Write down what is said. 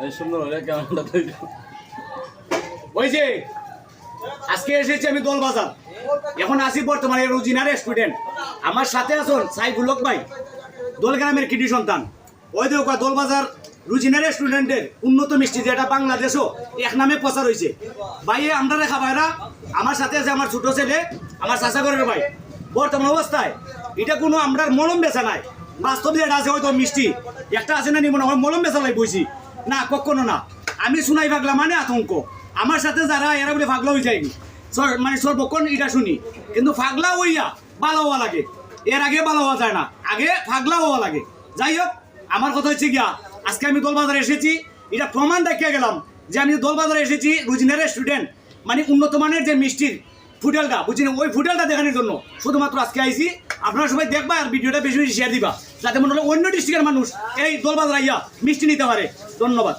এই সুন্দর হলে কেমনটা তৈরি ওই যে আজকে এসেছি আমি দোলবাজার। এখন আসি বর্তমানে রুজিনা রেস্টুরেন্ট। আমার সাথে আছেন সাইফুল হক ভাই, দোলগ্রামের কৃতি সন্তান। ওই দেখো দোলবাজার রুজিনা রেস্টুরেন্টের উন্নত মিষ্টি যেটা বাংলাদেশও এক নামে প্রচার হয়েছে। ভাই আমরা রেখা ভাইরা আমার সাথে আছে আমার ছোট ছেলে, আমার চাচা ঘরের ভাই। বর্তমান অবস্থায় এটা কোনো আমরা মলম বেচা নাই, বাস্তব যেটা আছে হয়তো মিষ্টি একটা আছে না নি মনে হয় মলম বেচা লাই বইছি না, কখনো না। আমি শুনাই ভাগলা মানে আতঙ্ক। আমার সাথে যারা এরা বলে পাগলা হয়ে যায়নি মানে সর্বক্ষণ এটা শুনি, কিন্তু পাগলা হইয়া ভালো হওয়া লাগে। এর আগে ভালো হওয়া যায় না, আগে পাগলা হওয়া লাগে। যাই হোক, আমার কথা হচ্ছে গিয়া আজকে আমি দোলবাজারে এসেছি, এটা প্রমাণ দেখিয়ে গেলাম যে আমি দোলবাজারে এসেছি রুজিনা রেস্টুরেন্ট মানে উন্নত মানের যে মিষ্টির ফুটেলটা বুঝছি না, ওই ফুটেলটা দেখানোর জন্য শুধুমাত্র আজকে আইসি। আপনারা সবাই দেখবা আর ভিডিওটা বেশি বেশি শেয়ার দিবা, যাতে মনে হলো অন্য ডিস্ট্রিক্টের মানুষ এই দোলবাজার আইয়া মিষ্টি নিতে পারে। ধন্যবাদ।